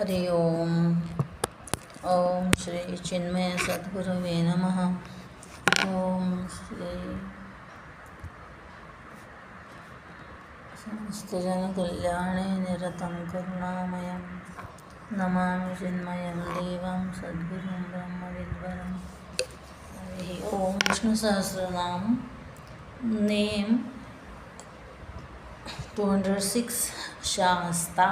हरि ओम. ओम श्री चिन्मय सद्गुरुवे नमः. ओम श्री समस्तजनकल्याणे निरतं करुणामयं नमामि चिन्मयं देवं सद्गुरुं ब्रह्मविद्वरं. हरि ओम. Vishnu Sahasranama. Name 206 Shasta.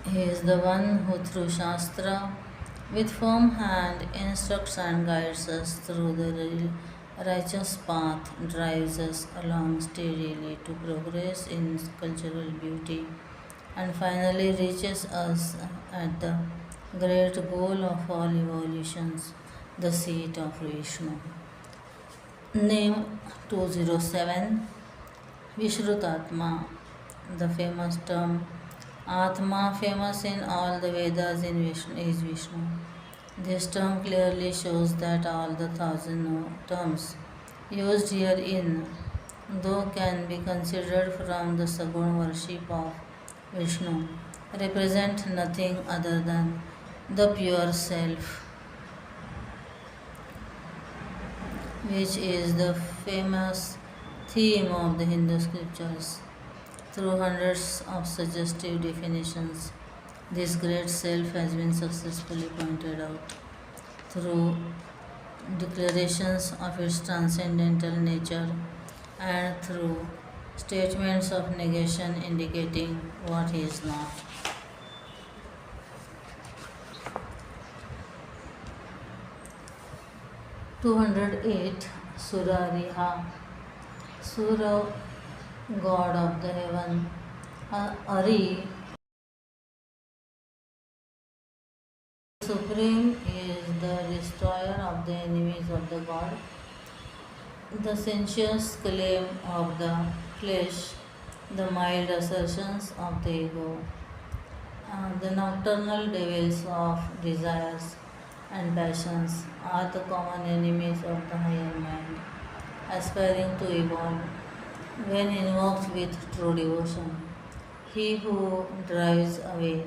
He is the one who through Shastra with firm hand instructs and guides us through the righteous path, drives us along steadily to progress in cultural beauty, and finally reaches us at the great goal of all evolutions, the seat of Vishnu. Name 207 Vishrutatma. The famous term Atma, famous in all the Vedas in Vishnu, is Vishnu. This term clearly shows that all the 1,000 terms used herein, though can be considered from the Sagun worship of Vishnu, represent nothing other than the pure self, which is the famous theme of the Hindu scriptures. Through hundreds of suggestive definitions, this great self has been successfully pointed out through declarations of its transcendental nature and through statements of negation indicating what he is not. (208) Surariha. Sura, God of the heaven. Ari, Supreme, is the destroyer of the enemies of the God, the sensuous claim of the flesh, the mild assertions of the ego, the nocturnal devils of desires and passions are the common enemies of the higher mind, aspiring to evolve. When invoked with true devotion, he who drives away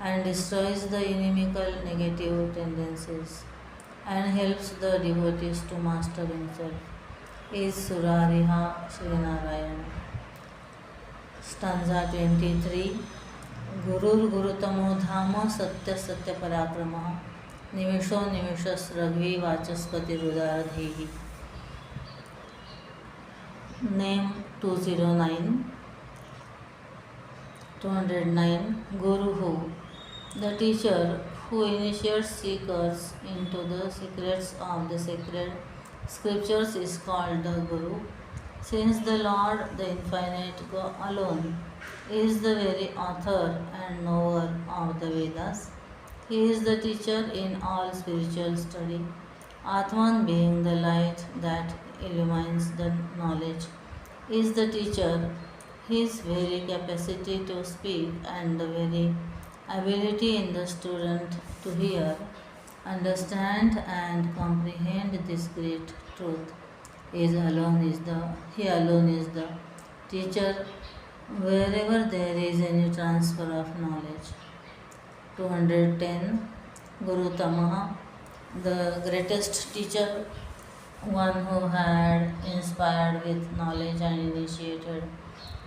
and destroys the inimical negative tendencies and helps the devotees to master himself is Surariha Srinarayana. Stanza 23. Gurur Gurutamo Dhama Satya Satya Parakrama Nimisho Nimishas Ragvi Vachaspati Rudardhihi. Name 209 Guru who. The teacher who initiates seekers into the secrets of the sacred scriptures is called the Guru. Since the Lord, the Infinite alone, is the very author and knower of the Vedas, he is the teacher in all spiritual study. Atman, being the light that illumines the knowledge, is the teacher. His very capacity to speak and the very ability in the student to hear, understand and comprehend this great truth he alone is the teacher wherever there is any transfer of knowledge. 210 Guru Tamaha. The greatest teacher, one who had inspired with knowledge and initiated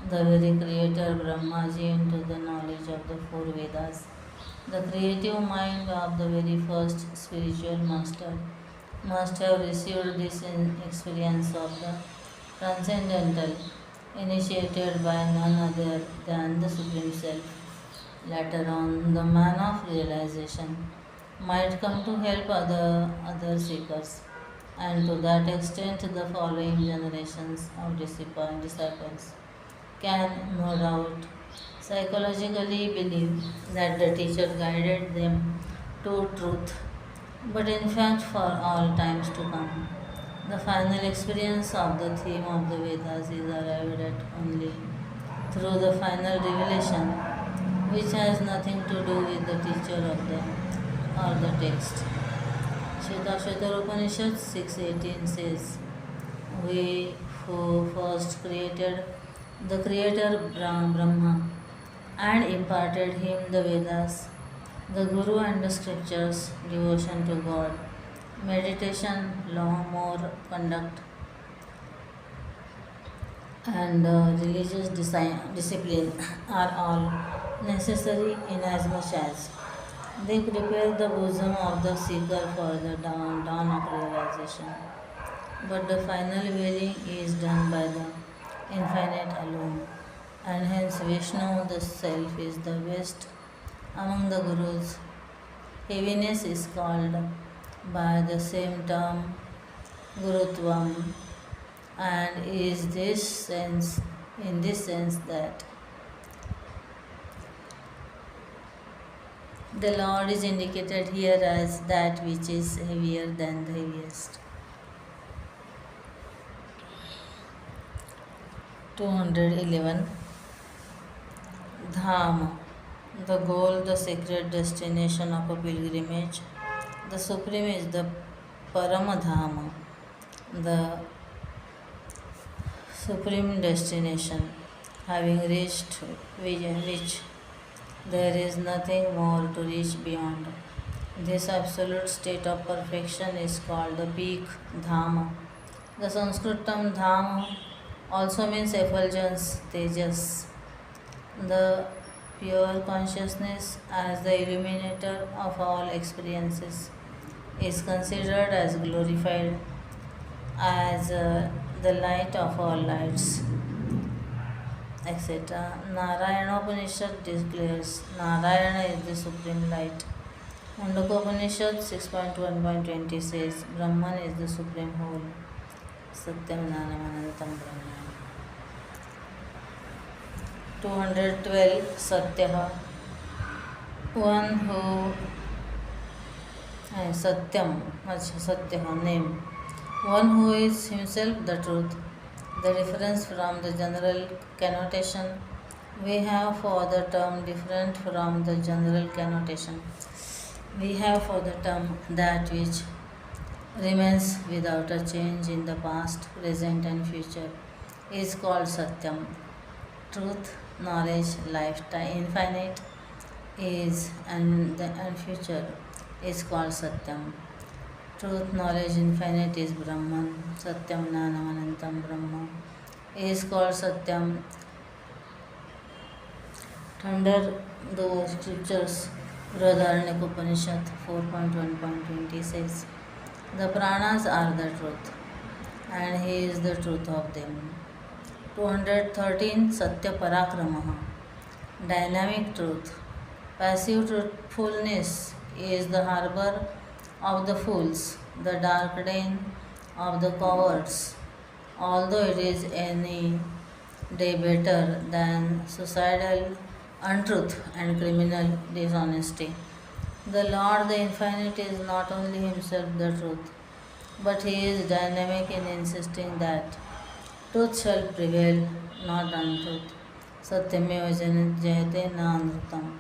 the very creator Brahmaji into the knowledge of the four Vedas, the creative mind of the very first spiritual master, must have received this experience of the transcendental, initiated by none other than the Supreme Self. Later on, the man of realization might come to help other seekers, and to that extent the following generations of disciples can no doubt psychologically believe that the teacher guided them to truth, but in fact for all times to come, the final experience of the theme of the Vedas is arrived at only through the final revelation, which has nothing to do with the teacher of the text. Shvetashvatara Upanishad 6.18 says, "We who first created the creator Brahma and imparted him the Vedas, the Guru and the scriptures, devotion to God, meditation, law, more conduct, and religious discipline are all necessary inasmuch as they prepare the bosom of the seeker for the dawn of realization. But the final willing is done by the infinite alone, and hence Vishnu, the Self, is the best among the Gurus. Heaviness is called by the same term Gurutvam, and is this sense in this sense that the Lord is indicated here as that which is heavier than the heaviest. 211. Dham, the goal, the sacred destination of a pilgrimage. The Supreme is the Param, the supreme destination. Having reached which there is nothing more to reach beyond. This absolute state of perfection is called the peak, Dhama. The Sanskrit term Dham also means effulgence, Tejas. The pure consciousness as the illuminator of all experiences is considered as glorified as the light of all lights, etc. Narayana Upanishad declares Narayana is the supreme light. Mundakopanishad 6.1.20 says Brahman is the supreme whole. Satyam Nanamanantam Brahman. 212. Satyaha, one who Satyam, Satyaha, name, one who is himself the truth. The difference from the general connotation we have for the term different from the general connotation we have for the term that which remains without a change in the past, present and future is called Satyam. Truth, knowledge, lifetime, infinite is and future is called Satyam. Truth, knowledge, infinite is Brahman. Satyam Nanamanantam Brahma is called Satyam. Under the scriptures, Brihadaranyaka Upanishad 4.1.20 says, the pranas are the truth, and he is the truth of them. 213. Satya Parakramaha, dynamic truth. Passive truthfulness is the harbor of the fools, the dark den of the cowards, although it is any day better than suicidal untruth and criminal dishonesty. The Lord, the Infinite, is not only Himself the truth, but He is dynamic in insisting that truth shall prevail, not untruth. Satyameva jayate na anrutam.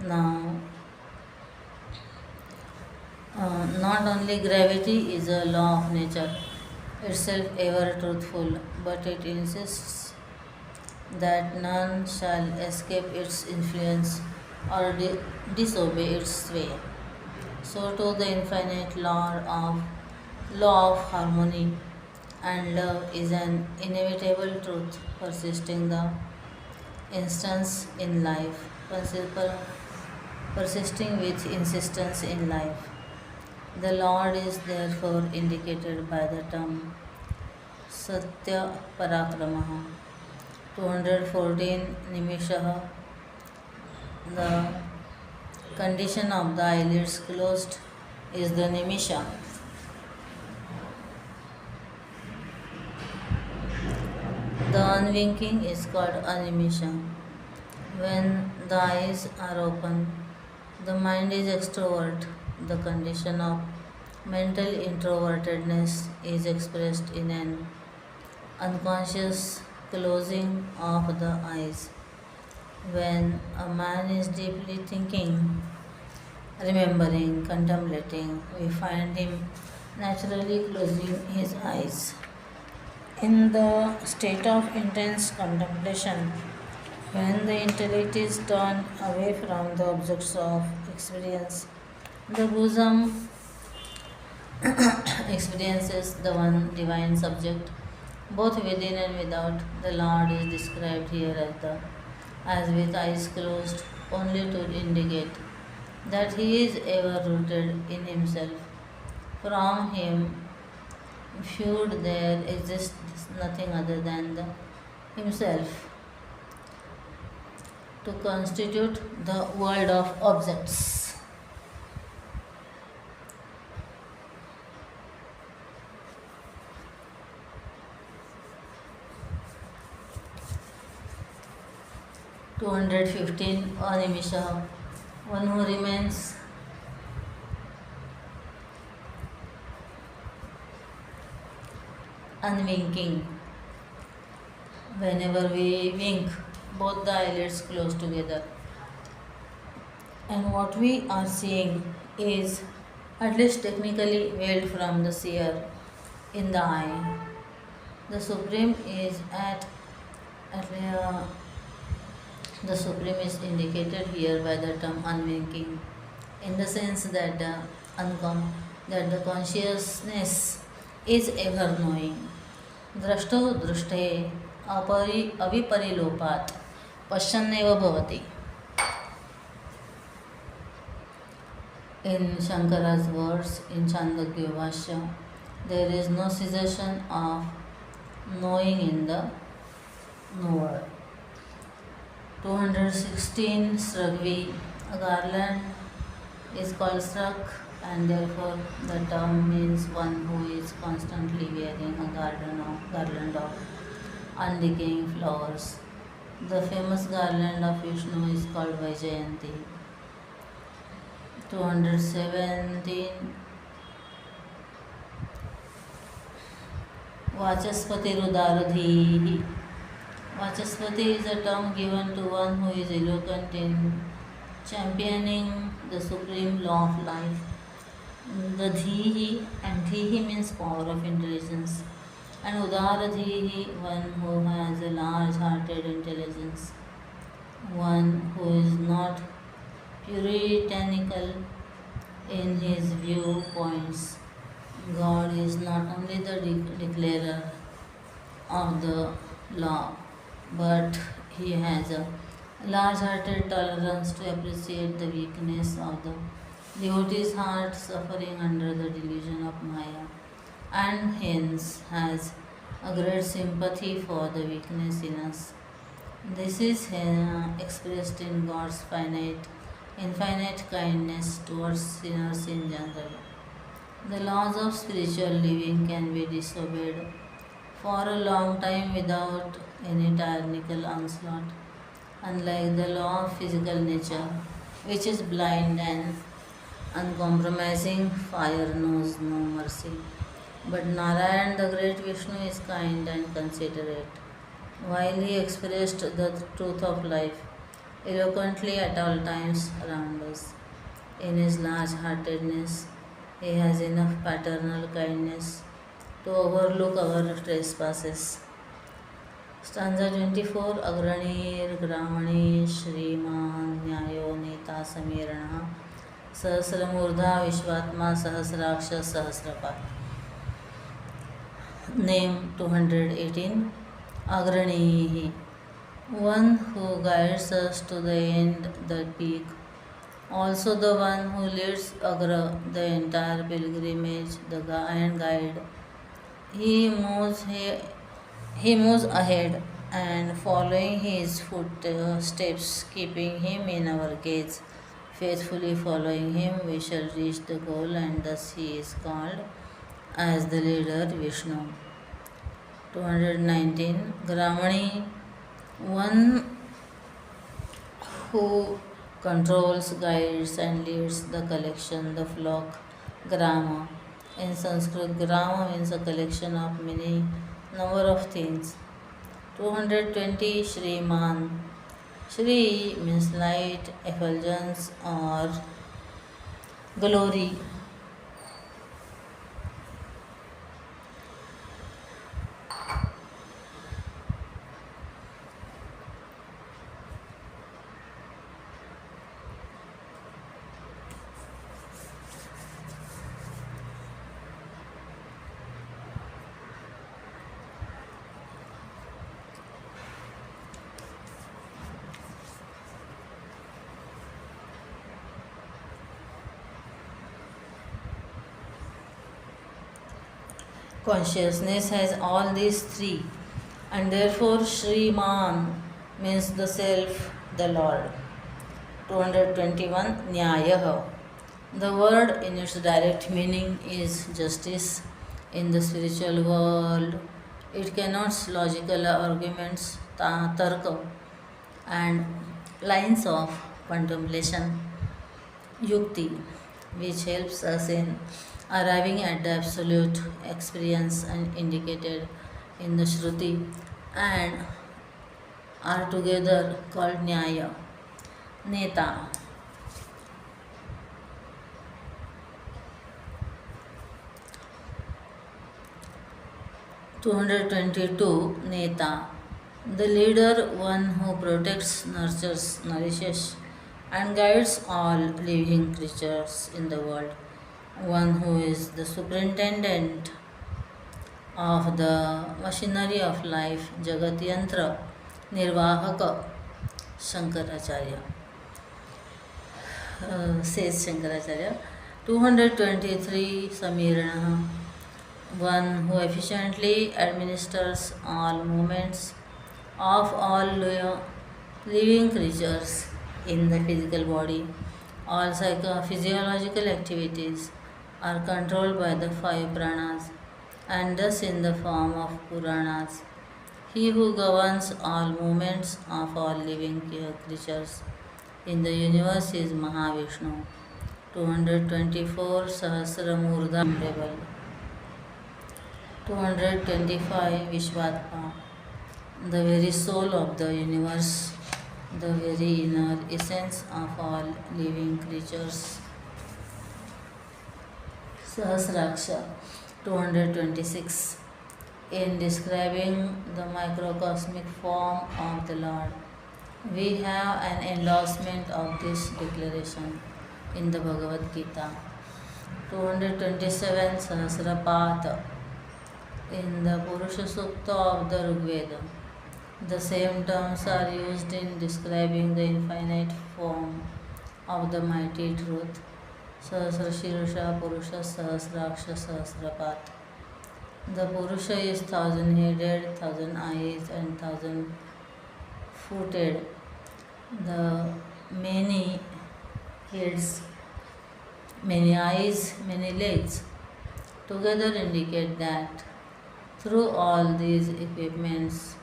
Now, not only gravity is a law of nature, itself ever truthful, but it insists that none shall escape its influence or disobey its sway. So too the infinite law of harmony and love is an inevitable truth persisting the instance in life, persisting with insistence in life. The Lord is therefore indicated by the term Satya Parakramaha. 214. Nimishaha, the condition of the eyelids closed is the nimisha. The unwinking is called animisha. When the eyes are open, the mind is extrovert. The condition of mental introvertedness is expressed in an unconscious closing of the eyes. When a man is deeply thinking, remembering, contemplating, we find him naturally closing his eyes. In the state of intense contemplation, When the intellect is turned away from the objects of experience, the bosom experiences the one divine subject, both within and without. The Lord is described here as with eyes closed, only to indicate that He is ever rooted in Himself. From Him, viewed, there exists nothing other than Himself to constitute the world of objects. (215) Animisha, one who remains unwinking. Whenever we wink, both the eyelids close together, and what we are seeing is, at least technically, veiled from the seer in the eye. The Supreme is at the Supreme is indicated here by the term unwinking, in the sense that that the consciousness is ever knowing. द्रष्टो दृष्टे अविपरिलोपात् पश्यन्नेव भवति. In Shankara's words in Chandogya Bhashya, there is no cessation of knowing in the knower. 216 Sragvi, a garland is called Srag, and therefore the term means one who is constantly wearing a garland of undecaying flowers. The famous garland of Vishnu is called Vaijayanti. 217 Vachaspati Rudaradhihi. Vachaspati is a term given to one who is eloquent in championing the supreme law of life. The Dhihi, and Dhihi means power of intelligence, and Udaradhihi, one who has a large-hearted intelligence, one who is not puritanical in his viewpoints. God is not only the declarer of the law, but He has a large-hearted tolerance to appreciate the weakness of the devotee's heart suffering under the delusion of Maya, and hence has a great sympathy for the weakness in us. This is expressed in God's infinite kindness towards sinners in general. The laws of spiritual living can be disobeyed for a long time without any tyrannical onslaught, unlike the law of physical nature, which is blind and uncompromising. Fire knows no mercy. But Narayan, the great Vishnu, is kind and considerate. While he expressed the truth of life eloquently at all times around us, in his large-heartedness, he has enough paternal kindness to overlook our trespasses. Stanza 24. Agranir Gramani Shriman Nyayo Neta Samirana Sahasramurdha Vishvatma Sahasraksha Sahasrapa. Name 218. Agranihi, one who guides us to the end, the peak. Also the one who leads Agra, the entire pilgrimage, the guide. He moves ahead, and following his footsteps, keeping him in our gaze, faithfully following him, we shall reach the goal, and thus he is called as the leader Vishnu. 219. Gramani, one who controls, guides, and leads the collection, the flock. Grama. In Sanskrit, grama means a collection of many number of things. 220. Shriman. Shri means light, effulgence, or glory. Consciousness has all these three, and therefore Shriman means the self, the Lord. 221 Nyayah. The word in its direct meaning is justice. In the spiritual world, it connotes logical arguments, tarka, and lines of contemplation, yukti, which helps us in arriving at the absolute experience and indicated in the Shruti, and are together called Nyaya. Neta. 222 Neta. The leader, one who protects, nurtures, nourishes, and guides all living creatures in the world. One who is the superintendent of the machinery of life, Jagat Yantra, Nirvahaka, Shankaracharya. Says Shankaracharya. 223 Samirana. One who efficiently administers all movements of all living creatures in the physical body. All physiological activities are controlled by the five pranas and thus in the form of Puranas. He who governs all movements of all living creatures in the universe is Mahavishnu. 224 Sahasramurdha. 225 Vishwatma. The very soul of the universe, the very inner essence of all living creatures. Sahasraksha. 226. In describing the microcosmic form of the Lord, we have an endorsement of this declaration in the Bhagavad Gita. 227 Sahasrapata. In the Purusha Sukta of the Rigveda, the same terms are used in describing the infinite form of the mighty truth. Sahasra Shirusha Purusha Sahasraksha Sahasrapat. The Purusha is 1,000-headed, 1,000 eyes, and 1,000-footed. The many heads, many eyes, many legs together indicate that through all these equipments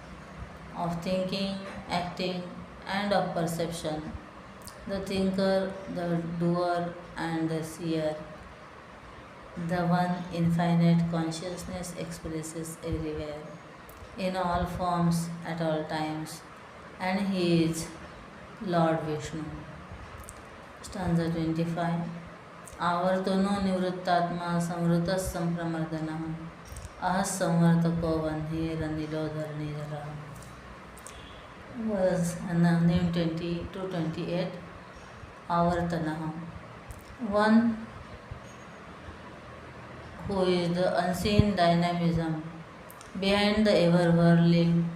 of thinking, acting, and of perception, the thinker, the doer, and the seer, the one infinite consciousness expresses everywhere, in all forms, at all times, and he is Lord Vishnu. Stanza 25. Avartano nivrittatma samrutas sampramardana ahas samvartako vanhirannilo dharnidara. Was name 228. Avartana. One who is the unseen dynamism behind the ever-whirling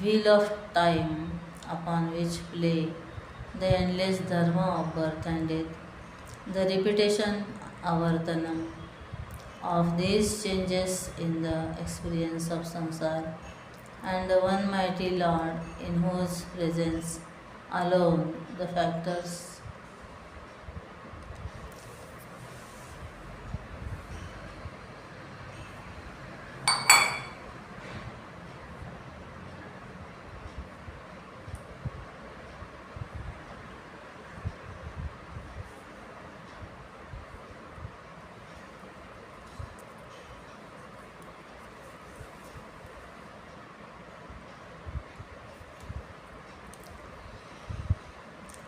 wheel of time upon which play the endless dharma of birth and death. The repetition, avartanam, of these changes in the experience of samsara, and the one mighty Lord in whose presence alone the factors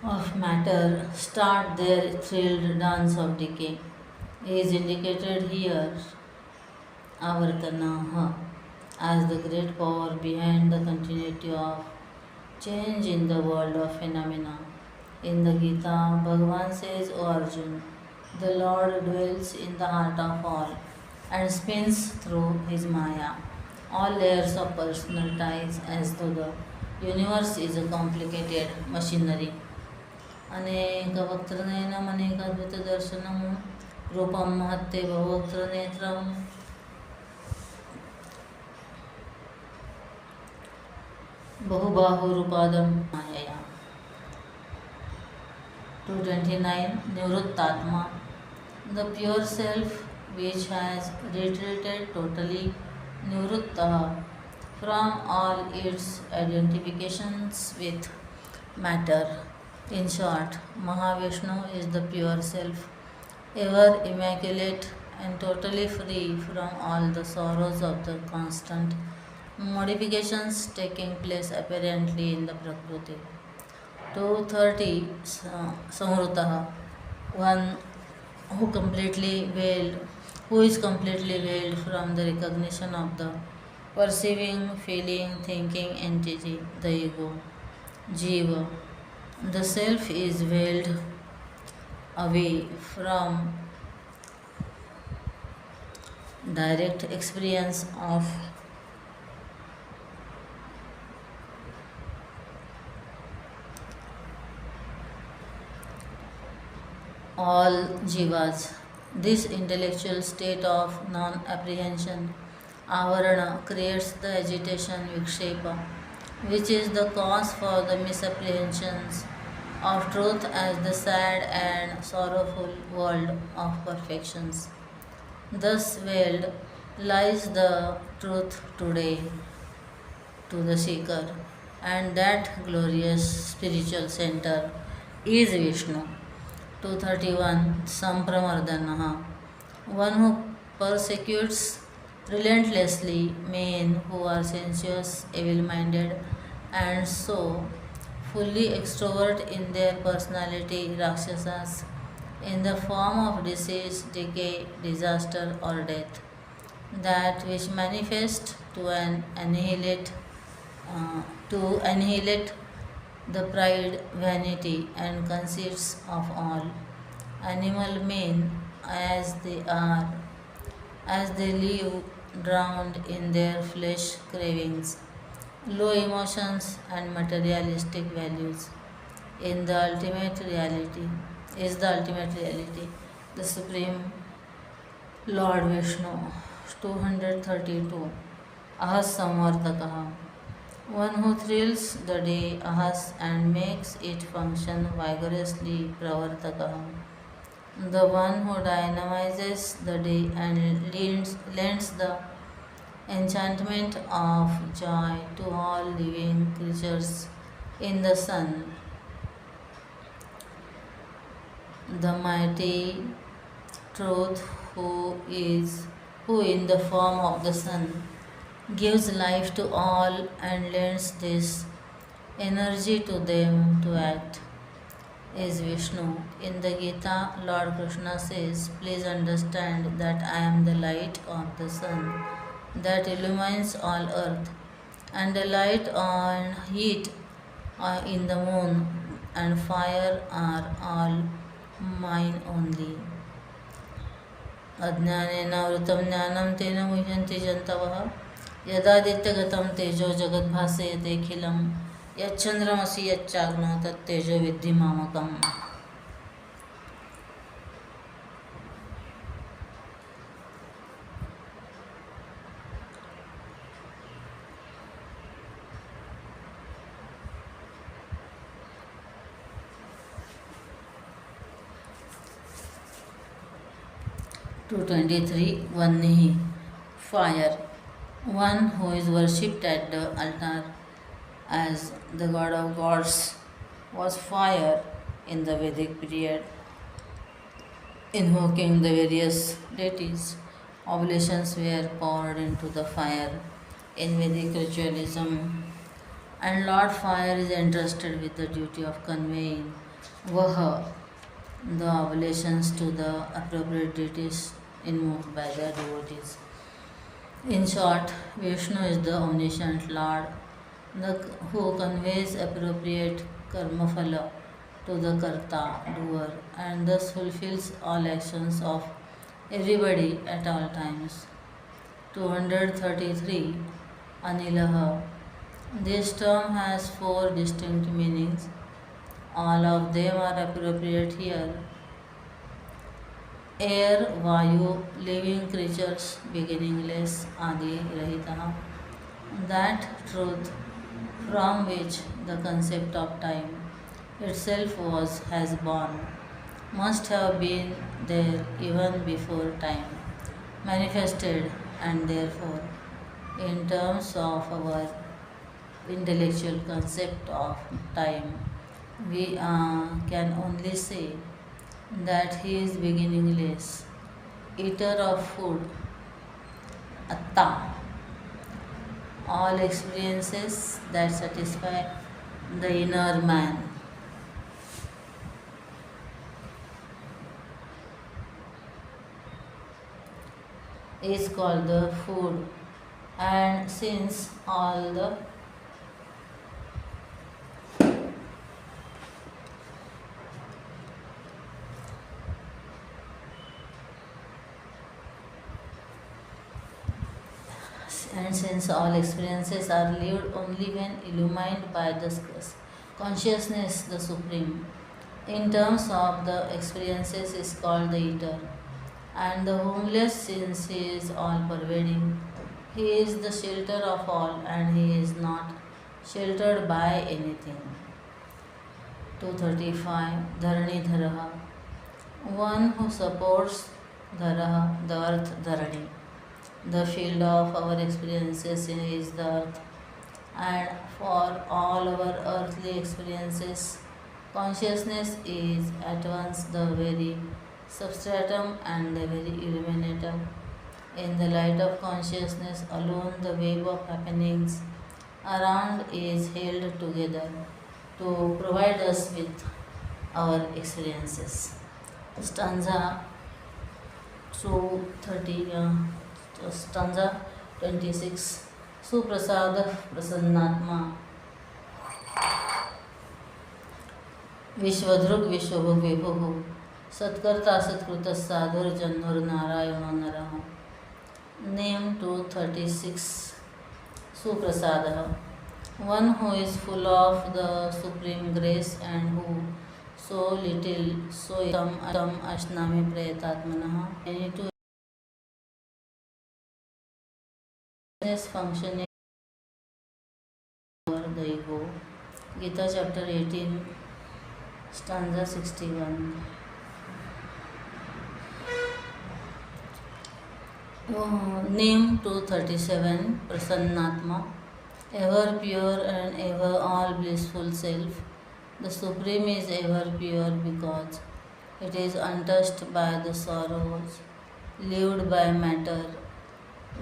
of matter start their thrilled dance of decay is indicated here, avartanaha, as the great power behind the continuity of change in the world of phenomena. In the Gita, Bhagavan says, O Arjun, the Lord dwells in the heart of all and spins through his Maya all layers of personal ties as though the universe is a complicated machinery. अनेक वक्त्रनयनम अनेकाद्भुत दर्शनम रूपम महत्ते बहुवक्त्र नेत्रम Bahubahurupadam Mayaya. 229. Nivrittatma, the pure self which has retreated totally nivrittaha from all its identifications with matter. In short, Mahavishnu is the pure self, ever immaculate and totally free from all the sorrows of the constant modifications taking place apparently in the Prakriti. 230. Samrutaha, one completely veiled, who is completely veiled from the recognition of the perceiving, feeling, thinking entity, the ego, Jiva. The self is veiled away from direct experience of all jivas. This intellectual state of non apprehension, avarana, creates the agitation vikshepa, which is the cause for the misapprehensions of truth as the sad and sorrowful world of perfections. Thus veiled lies the truth today to the seeker, and that glorious spiritual center is Vishnu. 231. Sampramardanaha, one who persecutes relentlessly men who are sensuous, evil minded, and so fully extrovert in their personality, Rakshasas, in the form of disease, decay, disaster, or death, that which manifest to annihilate the pride, vanity, and conceits of all animal men as they are, as they live drowned in their flesh cravings, low emotions, and materialistic values. In the ultimate reality is the ultimate reality, the Supreme Lord Vishnu. 232. Ahas Samvartakaha, one who thrills the day ahas and makes it function vigorously, Pravartakaha, the one who dynamizes the day and lends the enchantment of joy to all living creatures in the sun, the mighty truth who in the form of the sun gives life to all and lends this energy to them to act, is Vishnu. In the Gita, Lord Krishna says, please understand that I am the light of the sun that illumines all earth, and the light and heat in the moon and fire are all mine only. अज्ञानेनावृतं ज्ञानं तेन मुह्यन्ति जन्तवः यदादित्यगतं तेजो जगद्भासयतेऽखिलं यच्चन्द्रमसि यच्चाग्नौ तत्तेजो विद्धि मामकम्. 223. Vannihi, fire, one who is worshipped at the altar as the god of gods was fire in the Vedic period, invoking the various deities. Oblations were poured into the fire in Vedic ritualism, and Lord Fire is entrusted with the duty of conveying Vaha, the oblations, to the appropriate deities invoked by their devotees. In short, Vishnu is the omniscient Lord who conveys appropriate karma phala to the karta, doer, and thus fulfills all actions of everybody at all times. 233. Anilaha. This term has four distinct meanings. All of them are appropriate here. Air, Vayu, living creatures, beginningless, Adi, Rahitaha. That truth from which the concept of time itself has born, must have been there even before time manifested, and therefore, in terms of our intellectual concept of time, we can only say that he is beginningless, eater of food, atta, all experiences that satisfy the inner man. Is called the food, and since all the since all experiences are lived only when illumined by the consciousness, the supreme, in terms of the experiences is called the eater, and the homeless since he is all pervading. He is the shelter of all, and he is not sheltered by anything. 235. Dharanidharaha, one who supports Dharaha, the earth Dharani. The field of our experiences is the earth, and for all our earthly experiences, consciousness is at once the very substratum and the very illuminator. In the light of consciousness alone, the web of happenings around is held together to provide us with our experiences. Stanza 230, stanza 26. Suprasada Prasannatma Vishwadruk Vishwabhu Vibhuhu Satkarta Satkruta Sadhur Jannur Narayana Naraha. Name 236. Suprasada, one who is full of the supreme grace and who so little, so tam ashnami prayatatmanaha, any to this functioning over the ego. Gita chapter 18, stanza 61. Name 237. Prasannatma, ever pure and ever all blissful self. The Supreme is ever pure because it is untouched by the sorrows lived by matter.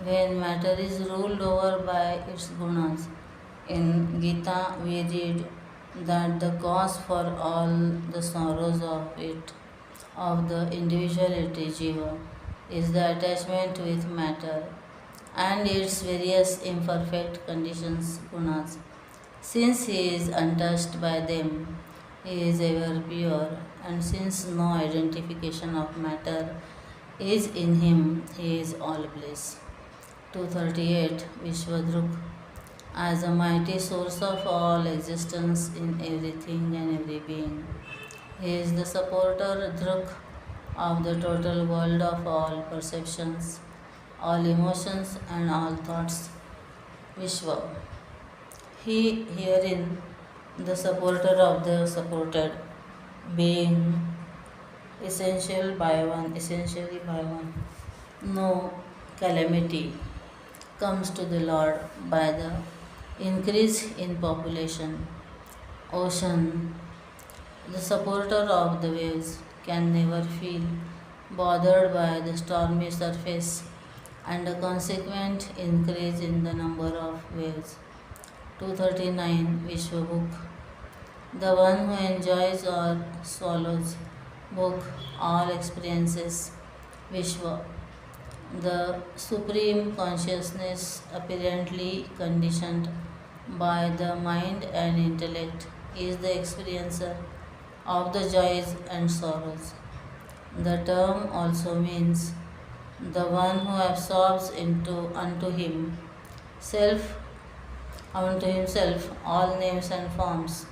When matter is ruled over by its gunas, in Gita we read that the cause for all the sorrows of the individuality jiva, is the attachment with matter and its various imperfect conditions gunas. Since he is untouched by them, he is ever pure, and since no identification of matter is in him, he is all bliss. 238. Vishwadruk, as a mighty source of all existence in everything and every being, he is the supporter Druk of the total world of all perceptions, all emotions and all thoughts. Vishwa, he herein the supporter of the supported, being essentially by one. No calamity comes to the Lord by the increase in population. Ocean, the supporter of the waves, can never feel bothered by the stormy surface and a consequent increase in the number of waves. 239. Vishwabhuk, the one who enjoys or swallows book all experiences. Vishwa, the supreme consciousness apparently conditioned by the mind and intellect, is the experiencer of the joys and sorrows. The term also means the one who absorbs unto himself all names and forms.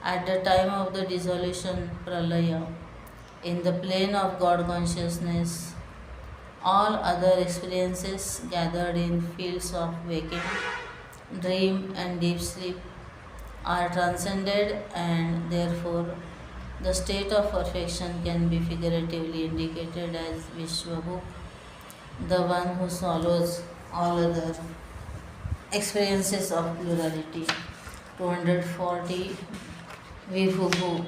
At the time of the dissolution pralaya, in the plane of God consciousness, all other experiences gathered in fields of waking dream, and deep sleep are transcended, and therefore the state of perfection can be figuratively indicated as Vishwabhu, the one who swallows all other experiences of plurality. 240 Vibhu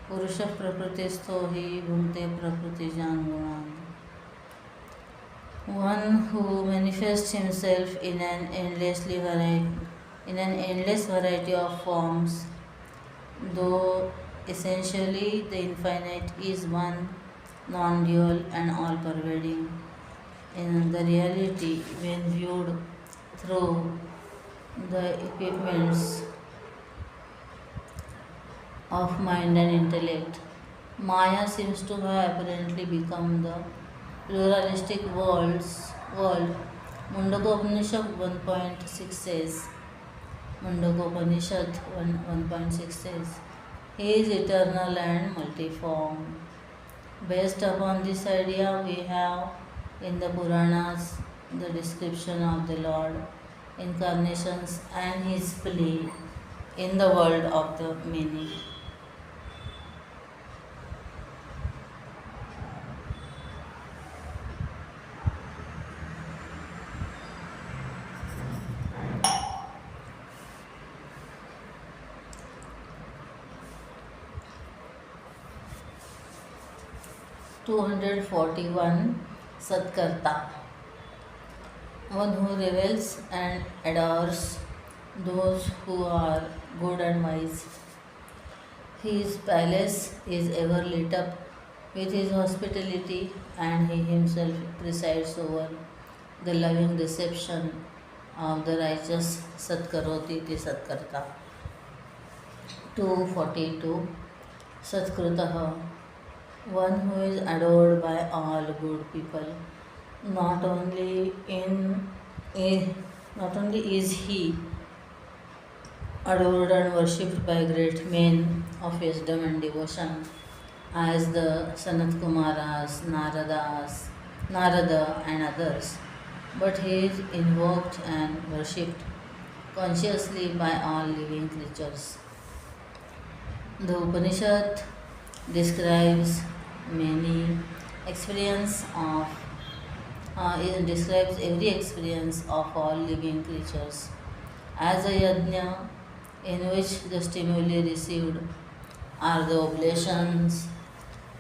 पुरुष प्रकृतिस्थो ही भुंक्ते प्रकृतिजान गुणान. One who manifests himself in an endless variety of forms, though essentially the infinite is one, non-dual and all-pervading. In the reality, when viewed through the equipments of mind and intellect, Maya seems to have apparently become the pluralistic world. Mundakopanishad 1.6 says, Mundakopanishad 1.6 says, He is eternal and multiform. Based upon this idea, we have in the Puranas the description of the Lord, incarnations, and his play in the world of the many. (241) Satkarta, one who revels and adores those who are good and wise. His palace is ever lit up with his hospitality, and he himself presides over the loving reception of the righteous. Satkaroti ti Satkarta. 242 Satkrutaha, one who is adored by all good people. Not only is he adored and worshipped by great men of wisdom and devotion, as the Sanat Kumaras, Narada, and others, but he is invoked and worshipped consciously by all living creatures. The Upanishad describes many experience of it describes every experience of all living creatures as a yajna, in which the stimuli received are the oblations,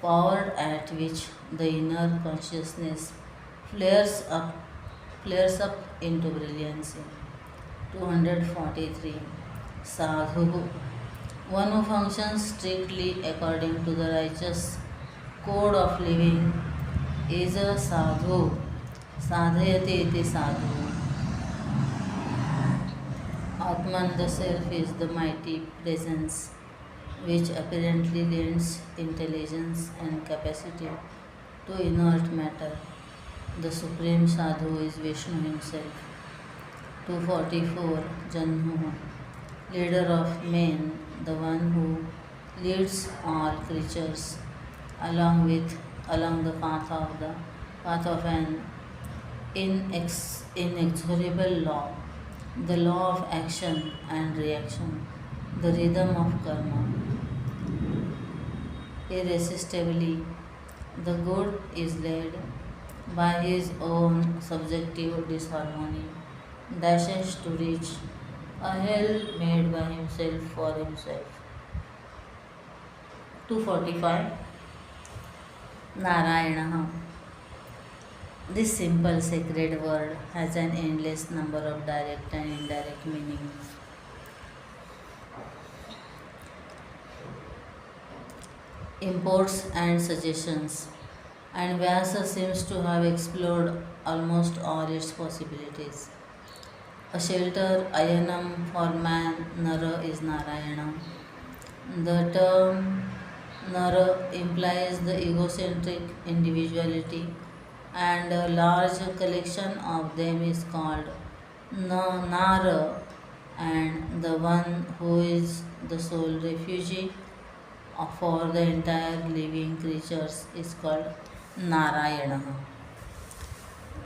powered at which the inner consciousness flares up into brilliancy. 243 Sadhu, one who functions strictly according to the righteous code of living, is a sadhu. Sadhayate iti sadhu. Atman, the self, is the mighty presence which apparently lends intelligence and capacity to inert matter. The supreme sadhu is Vishnu himself. 244 Janhu, leader of men, the one who leads all creatures along the path of an inexorable law, the law of action and reaction, the rhythm of karma. Irresistibly, the good is led by his own subjective disharmony, dashes to reach a hell made by himself for himself. 245 Narayana. This simple sacred word has an endless number of direct and indirect meanings. Imports and suggestions, and Vyasa seems to have explored almost all its possibilities. A shelter, ayanam, for man, Nara is Narayana. The term Nara implies the egocentric individuality, and a large collection of them is called Nara, and the one who is the sole refugee for the entire living creatures is called Narayana.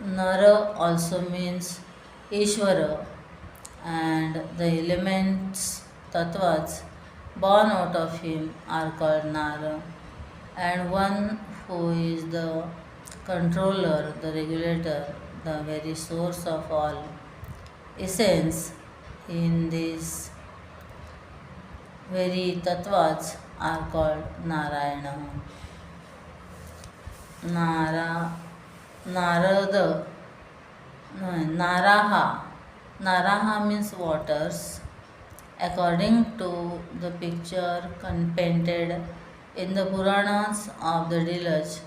Nara also means Ishvara, and the elements tattvas born out of him are called Nara, and one who is the controller, the regulator, the very source of all essence in these very tattvas are called Narayana. Nara, Narada, no, Naraha. Naraha means waters. According to the picture painted in the Puranas of the Dilaj,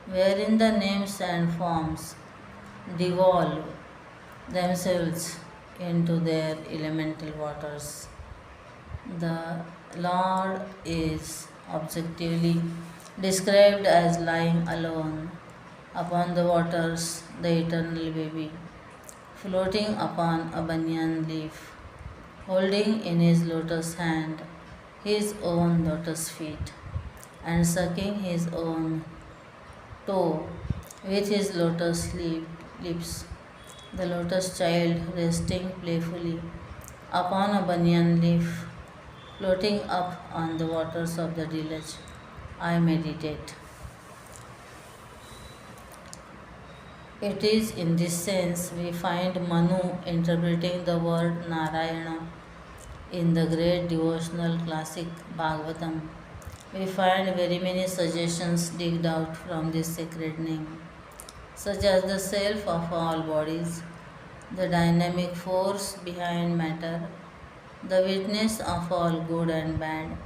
wherein the names and forms devolve themselves into their elemental waters. The Lord is objectively described as lying alone upon the waters, the eternal baby, floating upon a banyan leaf, holding in his lotus hand his own lotus feet, and sucking his own toe with his lotus lips. The lotus child resting playfully upon a banyan leaf, floating up on the waters of the village. I meditate. It is in this sense we find Manu interpreting the word Narayana in the great devotional classic Bhagavatam. We find very many suggestions digged out from this sacred name, such as the self of all bodies, the dynamic force behind matter, the witness of all good and bad.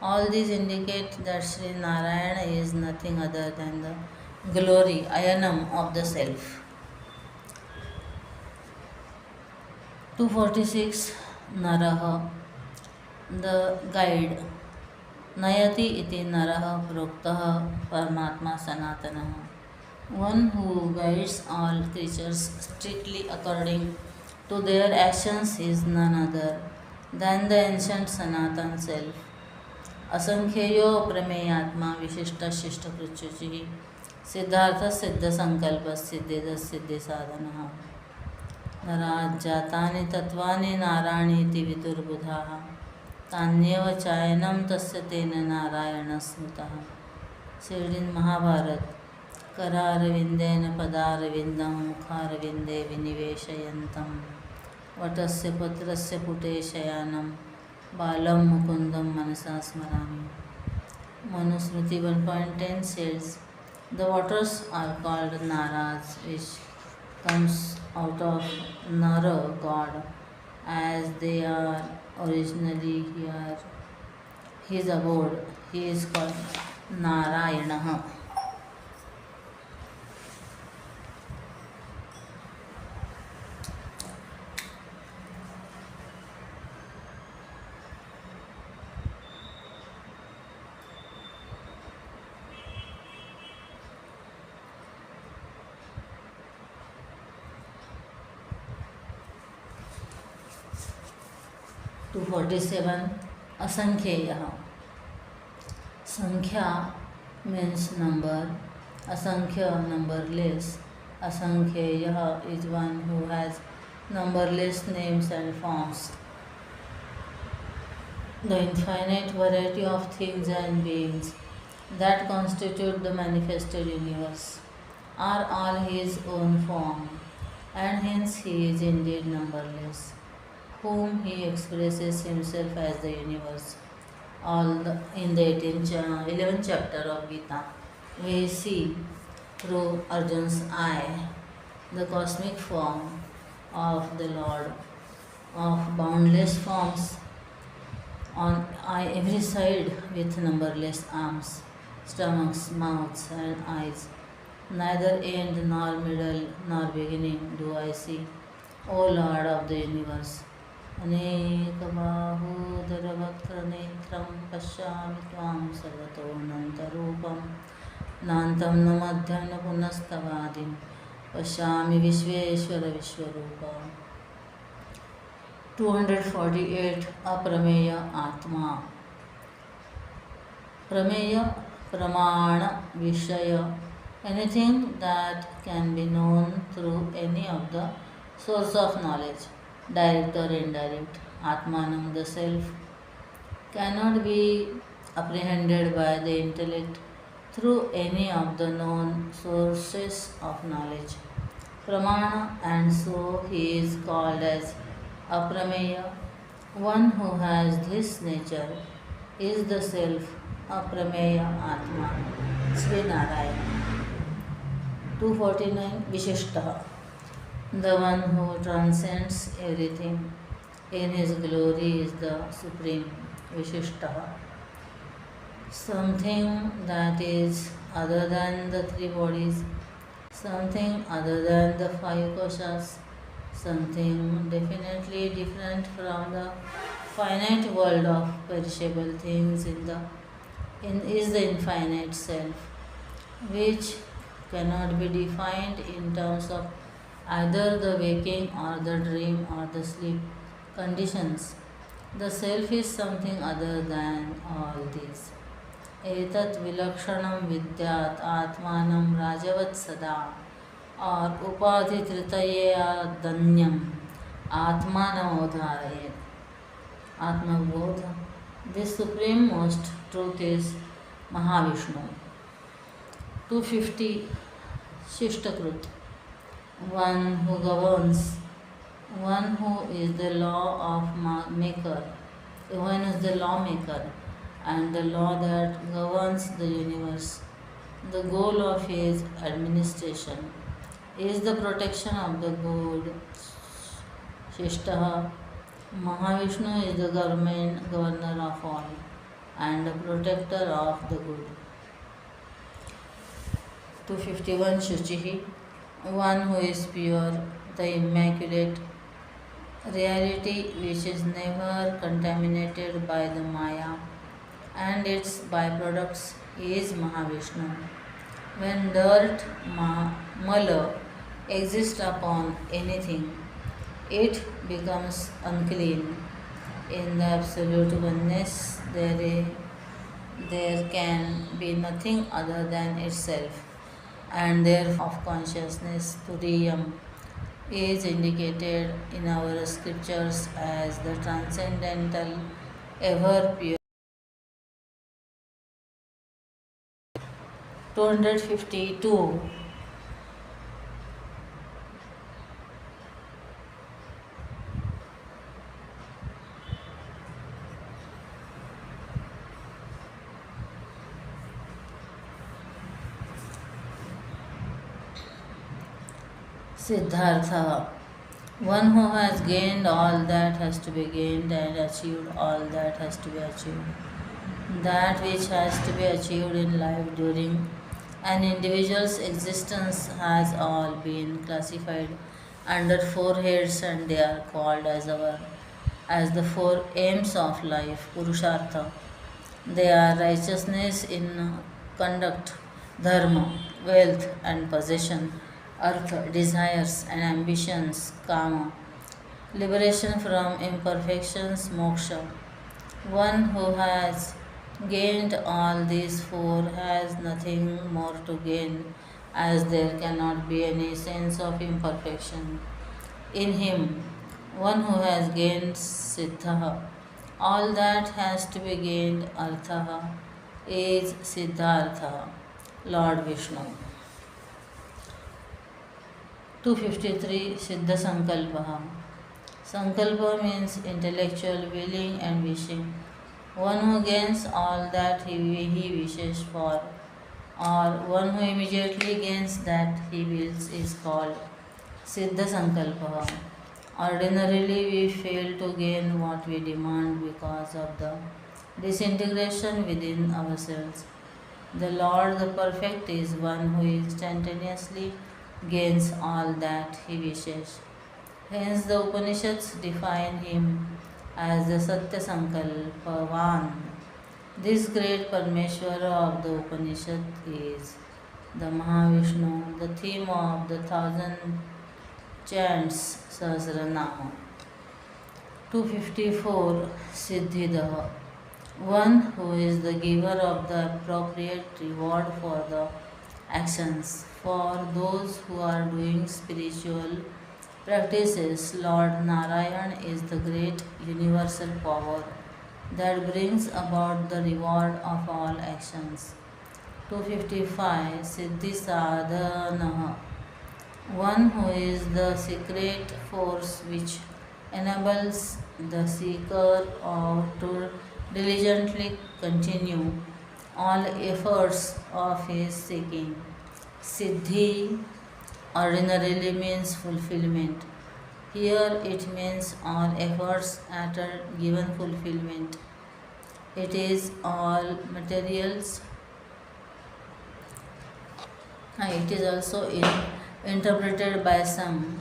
All these indicate that Sri Narayana is nothing other than the glory, ayanam of the self. 246 Naraha, the guide. Nayati iti Naraha Proktaha Paramatma Sanatanaha. One who guides all creatures strictly according to their actions is none other than the ancient Sanatan self. असंख्ययो प्रमेयात्मा विशिष्ट शिष्ट कृच्युचि सिद्धार्थ सिद्ध संकल्प सिद्धिद सिद्धि साधनः नराज्जातानि तत्वानि नाराणीति विदुर्बुधाः तान्येव चायनं तस्य तेन नारायण स्मृतः. Said in Mahabharat, करारविन्देन पदारविन्दं मुखारविन्दे विनिवेशयन्तं वटस्य पत्रस्य पुटे शयानं बालम mukundam manasa smarami. Manusmriti 1.10 says, the waters are called Naras, which comes out of Nara, God, as they are originally here. His abode, he is called Narayana. To 47 Asankhya. Sankhya means number, Asankhya numberless. Asankhya is one who has numberless names and forms. The infinite variety of things and beings that constitute the manifested universe are all his own form, and hence he is indeed numberless, whom he expresses himself as the universe. In the 11th chapter of Gita, we see through Arjun's eye the cosmic form of the Lord, of boundless forms on every side with numberless arms, stomachs, mouths, and eyes. Neither end nor middle nor beginning do I see, O Lord of the universe. अनेकबाहूदरवक्त्रनेत्रं पश्यामि त्वां सर्वतोऽनन्तरूपं नान्तं न मध्यं न पुनस्तवादिं पश्यामि विश्वेश्वर विश्वरूप. 248 अप्रमेय आत्मा. Prameya, pramana, vishaya, anything that can be known through any of the source of knowledge. direct or indirect. Atmanam, the self, cannot be apprehended by the intellect through any of the known sources of knowledge. Pramana, and so he is called as Aprameya. One who has this nature is the self, Aprameya Atma, Sri Narayana. 249 Vishishtaha, the one who transcends everything. In his glory is the supreme Vishishtaha, something that is other than the three bodies, something other than the five koshas, something definitely different from the finite world of perishable things is the infinite self, which cannot be defined in terms of either the waking or the dream or the sleep conditions. The self is something other than all these. एतत् विलक्षणं विद्यात् आत्मानं राजवत् सदा और उपाधि तृतीयादन्यम आत्मानमोधारयेत्. Atmabodha. This supreme most truth is Mahavishnu. 250 Shishtakrut, one who governs, one who is the law of maker, one is the lawmaker and the law that governs the universe. The goal of his administration is the protection of the good. Shishtaha. Mahavishnu is the governor of all and the protector of the good. 251 Shuchihi, one who is pure, the immaculate reality which is never contaminated by the Maya and its byproducts is Mahavishnu. When dirt, mala exists upon anything, it becomes unclean. In the absolute oneness, there can be nothing other than itself, and therefore of consciousness. Turiyam is indicated in our scriptures as the transcendental, ever pure. 252 Siddhartha, one who has gained all that has to be gained and achieved all that has to be achieved. That which has to be achieved in life during an individual's existence has all been classified under four heads, and they are called as the four aims of life, Purushartha. They are righteousness in conduct, dharma, wealth and possession, artha, desires and ambitions, kama, liberation from imperfections, moksha. One who has gained all these four has nothing more to gain, as there cannot be any sense of imperfection in him. One who has gained siddha, all that has to be gained, artha, is Siddhartha, Lord Vishnu. 253 Siddha Sankalpa. Sankalpa means intellectual willing and wishing. One who gains all that he wishes for, or one who immediately gains that he wills, is called Siddha Sankalpa. Ordinarily, we fail to gain what we demand because of the disintegration within ourselves. The Lord, the Perfect, is one who instantaneously gains all that he wishes. Hence, the Upanishads define him as the Satya Sankalpavan. This great Parmeshwara of the Upanishad is the Mahavishnu, the theme of the 1,000 chants Sahasranam. 254 Siddhidaha, one who is the giver of the appropriate reward for the actions. For those who are doing spiritual practices, Lord Narayan is the great universal power that brings about the reward of all actions. 255 Siddhi Sadhana, one who is the secret force which enables the seeker to diligently continue all efforts of his seeking. Siddhi ordinarily means fulfillment. Here it means all efforts at a given fulfillment. It is all materials. It is also interpreted by some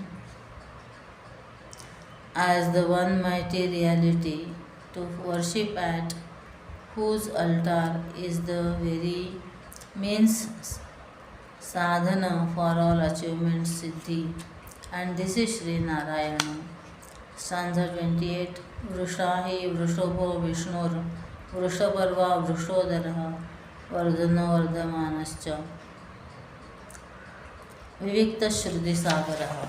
as the one mighty reality to worship at whose altar is the very means sadhana for all achievements siddhi, and this is Sri Narayana. Stanza 28 Vrushahi Vrushobo Vishnur Vrushaparva Vrushodaraha Vardhano Vardhamanascha Vivikta Shruti Sagaraha.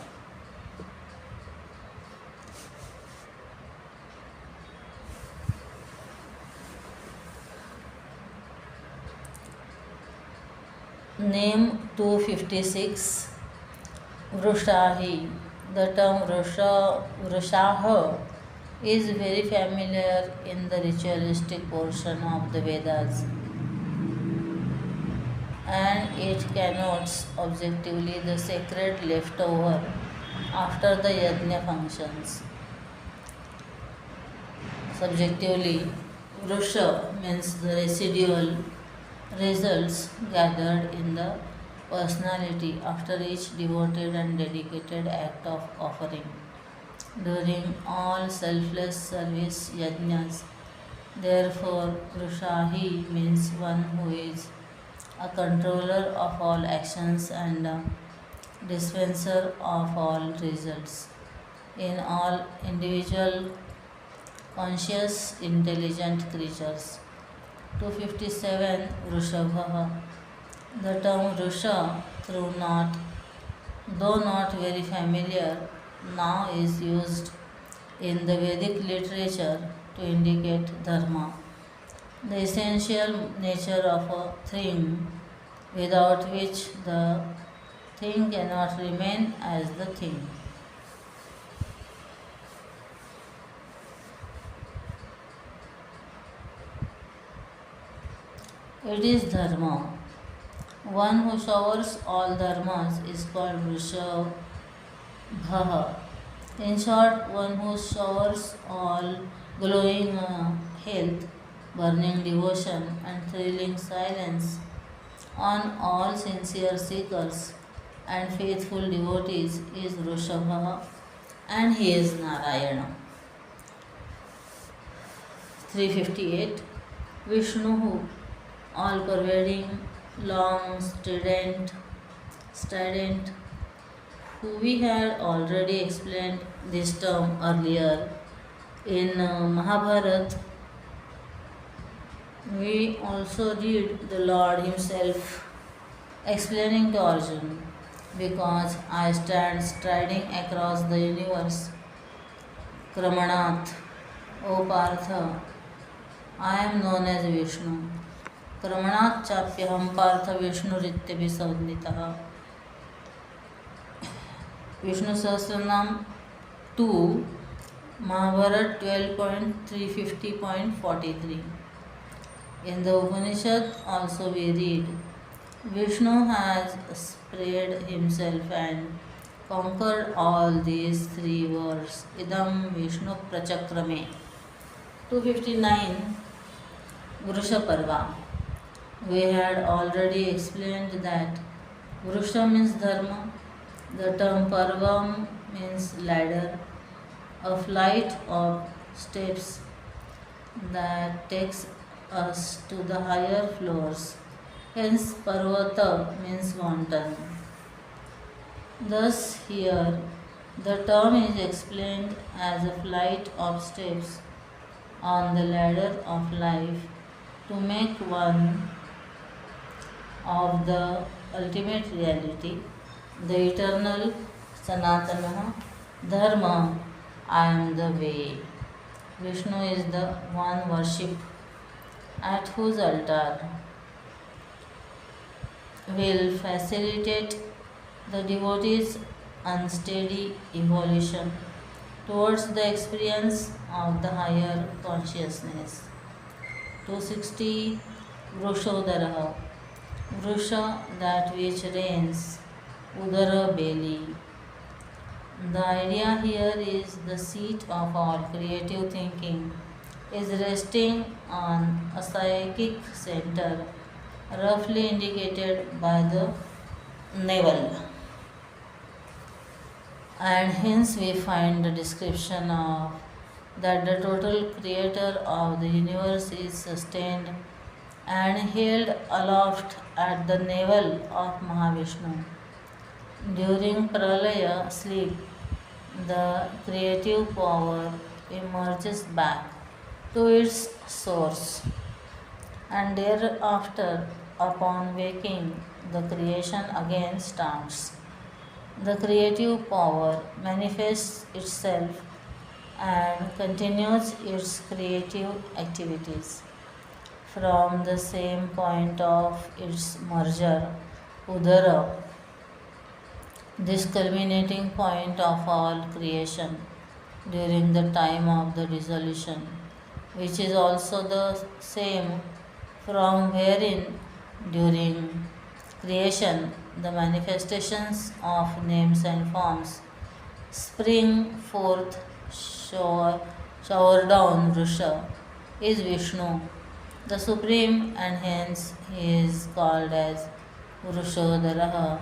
Name 256 Vrushahi. The term Vrushaha is very familiar in the ritualistic portion of the Vedas, and it connotes objectively the sacred leftover after the yajna functions. Subjectively, Vrusha means the residual results gathered in the personality after each devoted and dedicated act of offering. During all selfless service yajnas, therefore, Vrushahi means one who is a controller of all actions and a dispenser of all results in all individual, conscious, intelligent creatures. 257 Vrushabha. The term Vrusha, though not very familiar, now is used in the Vedic literature to indicate dharma, the essential nature of a thing, without which the thing cannot remain as the thing. It is dharma. One who showers all dharmas is called Vrishabha. In short, one who showers all glowing health, burning devotion, and thrilling silence on all sincere seekers and faithful devotees is Vrishabha, and he is Narayana. 358 Vishnu, all pervading, long, strident, who we had already explained this term earlier in Mahabharata. We also read the Lord Himself explaining to Arjuna, because I stand striding across the universe, Kramanath, O Partha, I am known as Vishnu. Kramanath chapyaham Partha Vishnurityapi Savnitah. Vishnu Sahasranam 2, Mahabharata 12.350.43. In the Upanishad also we read, Vishnu has spread himself and conquered all these three worlds. Idam Vishnu Prachakrame. 259 Vrusha Parva. We had already explained that Vrusha means dharma. The term Parva means ladder, a flight of steps that takes us to the higher floors. Hence, Parvata means mountain. Thus, here the term is explained as a flight of steps on the ladder of life to make one of the ultimate reality, the eternal Sanatana Dharma, I am the way. Vishnu is the one worshipped at whose altar will facilitate the devotee's unsteady evolution towards the experience of the higher consciousness. 260 Vrushodaraha, Vrusha, that which reigns, Udara belly. The idea here is the seat of all creative thinking is resting on a psychic center, roughly indicated by the navel. And hence we find the description of that the total creator of the universe is sustained and held aloft at the navel of Mahavishnu. During Pralaya sleep, the creative power emerges back to its source, and thereafter, upon waking, the creation again starts. The creative power manifests itself and continues its creative activities from the same point of its merger, Udara, this culminating point of all creation during the time of the dissolution, which is also the same from wherein during creation the manifestations of names and forms spring forth, shower down Vrusha, is Vishnu, the Supreme, and hence he is called as Vrushodaraha,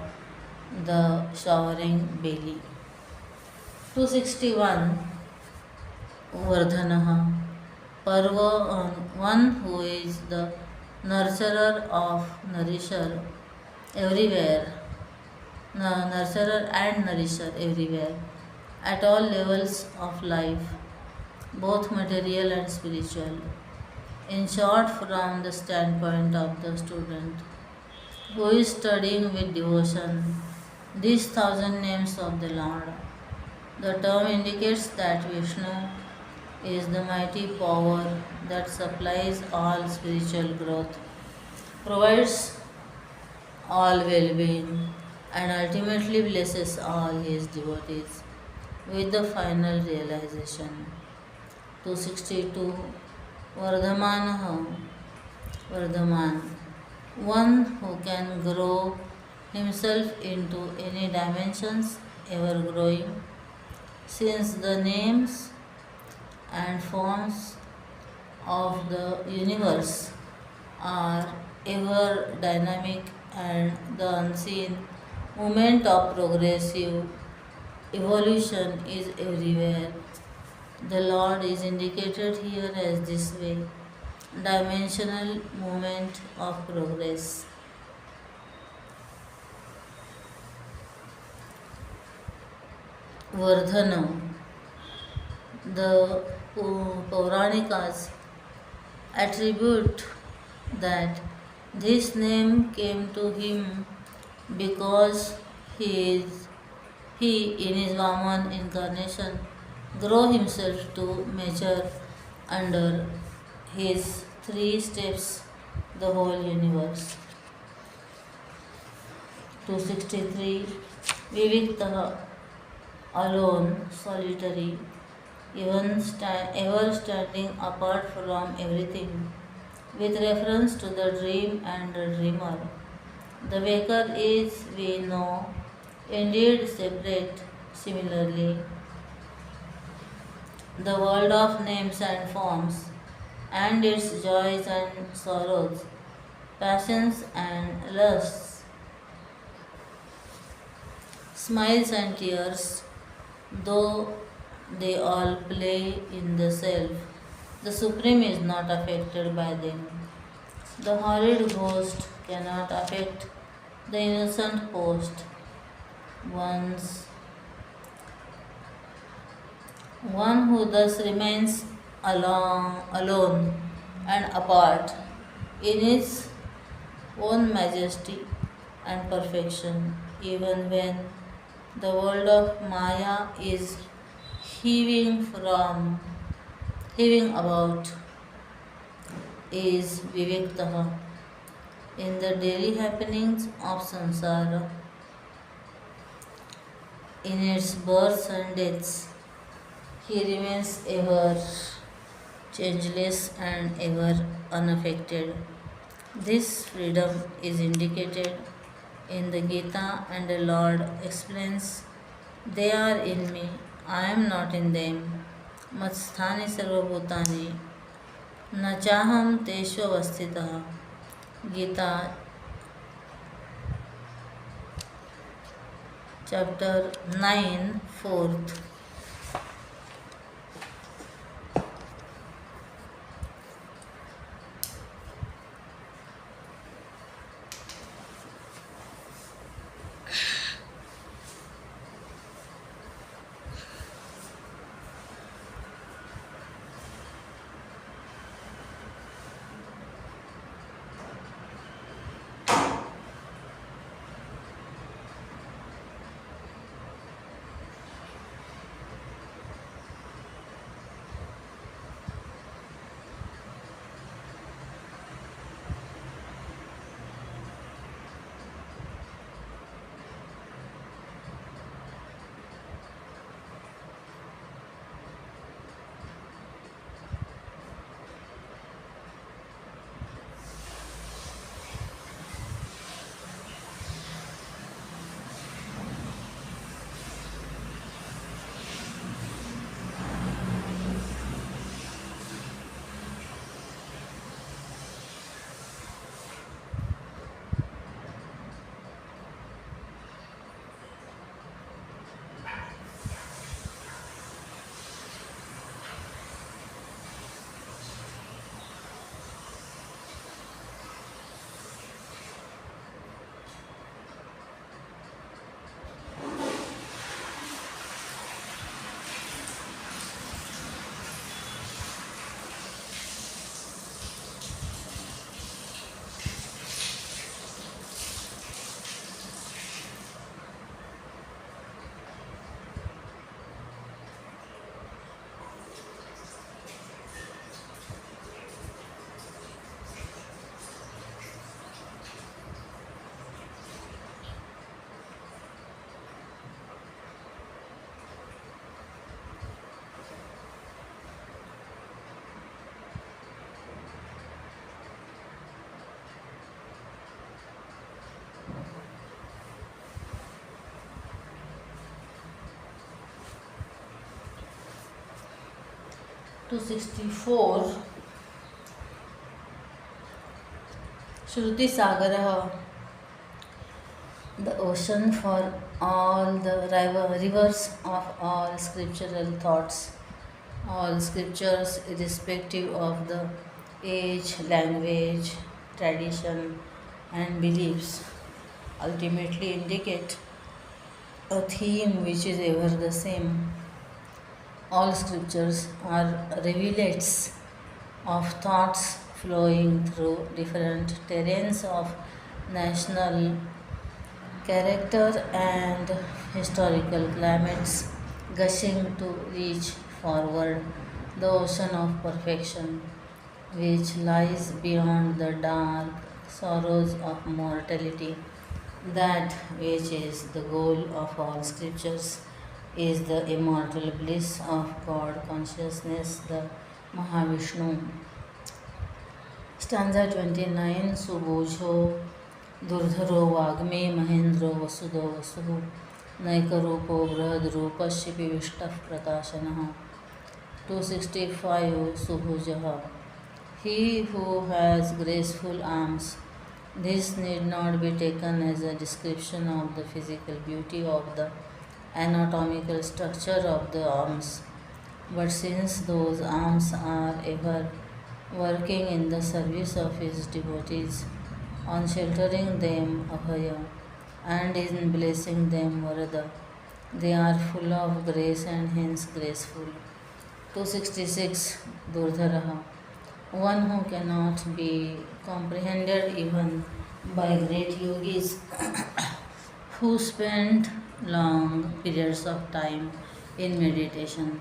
the showering belly. 261 Vardhanaha, Parva, one who is the nurturer of nourisher everywhere, nurturer and nourisher everywhere, at all levels of life, both material and spiritual. In short, from the standpoint of the student who is studying with devotion these 1,000 names of the Lord, the term indicates that Vishnu is the mighty power that supplies all spiritual growth, provides all well-being, and ultimately blesses all his devotees with the final realization. 262 Vardhamanaha, Vardhaman, one who can grow himself into any dimensions, ever growing, since the names and forms of the universe are ever dynamic and the unseen movement of progressive evolution is everywhere. The Lord is indicated here as this way, dimensional movement of progress. Vardhana, the Pauranikas attribute that this name came to him because he in his Vaman incarnation grow himself to measure under his 3 steps the whole universe. 263 Viviktaha, alone, solitary, ever standing apart from everything, with reference to the dream and the dreamer. The waker is, we know, indeed separate. Similarly, the world of names and forms, and its joys and sorrows, passions and lusts, smiles and tears, though they all play in the self, the Supreme is not affected by them. The horrid ghost cannot affect the innocent host. Once one who thus remains alone and apart in his own majesty and perfection, even when the world of Maya is heaving from heaving about is Vivektah in the daily happenings of samsara, in its births and deaths. He remains ever changeless and ever unaffected. This freedom is indicated in the Gita, and the Lord explains, they are in me, I am not in them. Matsthani sarvabhutani न चाहम तेषु अवस्थितः. Gita chapter 9 4th. To 64 Shruti Sagara, the ocean for all the rivers of all scriptural thoughts, all scriptures, irrespective of the age, language, tradition, and beliefs, ultimately indicate a theme which is ever the same. All scriptures are rivulets of thoughts flowing through different terrains of national character and historical climates, gushing to reach forward the ocean of perfection which lies beyond the dark sorrows of mortality. That which is the goal of all scriptures is the immortal bliss of God consciousness, the Mahavishnu. Stanza 29. Subojho Durdharo Vagme Mahendro Vasudo Vasuhu Naikarupo Brahadrupasya Pivishtah Prakashanaha. 265. Subhujaha. He who has graceful arms. This need not be taken as a description of the physical beauty of the anatomical structure of the arms, but since those arms are ever working in the service of his devotees, on sheltering them Abhaya and in blessing them Varada, they are full of grace and hence graceful. 266. Durdharaha. One who cannot be comprehended even by great yogis who spend long periods of time in meditation.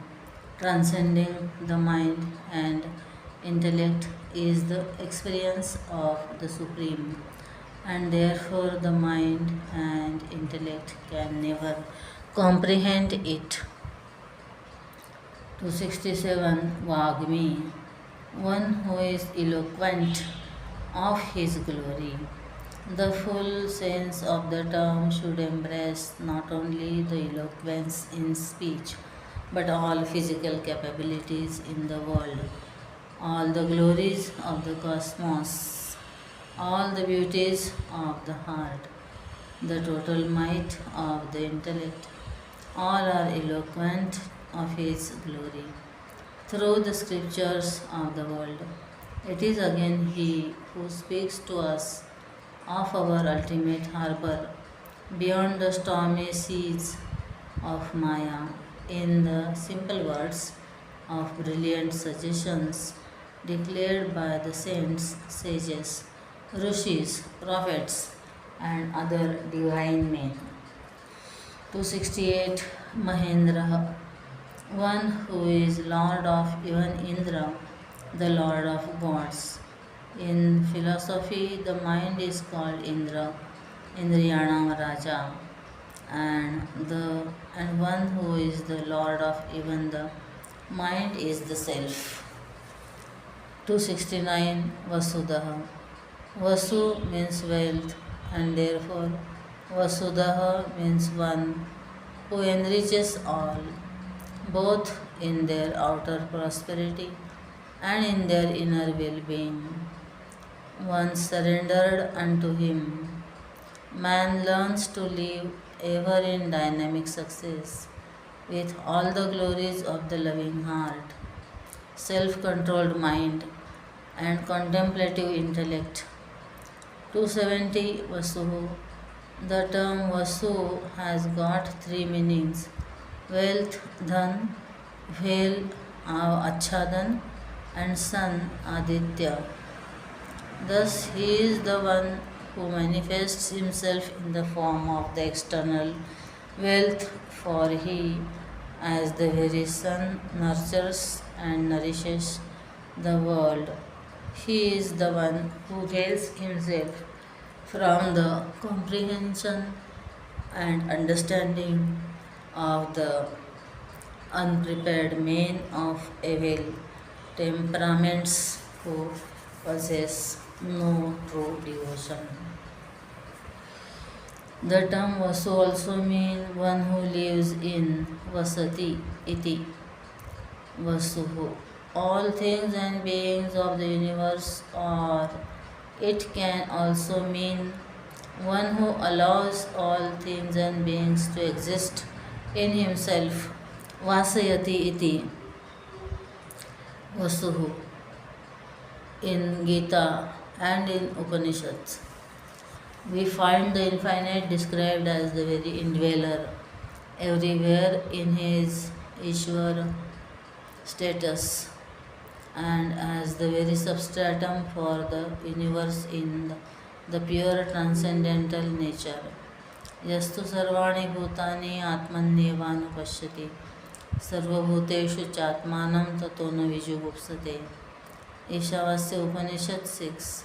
transcending the mind and intellect is the experience of the Supreme, and therefore the mind and intellect can never comprehend it. 267 Vagmi, one who is eloquent of his glory. The full sense of the term should embrace not only the eloquence in speech, but all physical capabilities in the world, all the glories of the cosmos, all the beauties of the heart, the total might of the intellect, all are eloquent of his glory. Through the scriptures of the world, it is again he who speaks to us of our ultimate harbor beyond the stormy seas of Maya in the simple words of brilliant suggestions declared by the saints, sages, rishis, prophets, and other divine men. 268 Mahendra, one who is Lord of even Indra, the Lord of gods. In philosophy, the mind is called Indra, Indriyanam Raja, and one who is the Lord of even the mind is the self. 269 Vasudaha. Vasu means wealth, and therefore Vasudaha means one who enriches all, both in their outer prosperity and in their inner well-being. Once surrendered unto him, man learns to live ever in dynamic success, with all the glories of the loving heart, self-controlled mind, and contemplative intellect. 270 Vasu. The term Vasu has got three meanings: wealth, dhan, vel, achhadan, and sun, Aditya. Thus, he is the one who manifests himself in the form of the external wealth, for he, as the very sun, nurtures and nourishes the world. He is the one who veils himself from the comprehension and understanding of the unprepared men of evil temperaments who possess no true devotion. The term Vasu also means one who lives in Vasati iti Vasuhu, all things and beings of the universe, or it can also mean one who allows all things and beings to exist in himself. Vasayati iti Vasuhu in Gita and in Upanishads. We find the infinite described as the very indweller everywhere in his Ishvara status, and as the very substratum for the universe in the pure transcendental nature. Yastu sarvani bhutani atmanyevanupashyati sarvabhuteshu chatmanam tato na vijugupsate. Ishavasya Upanishad 6.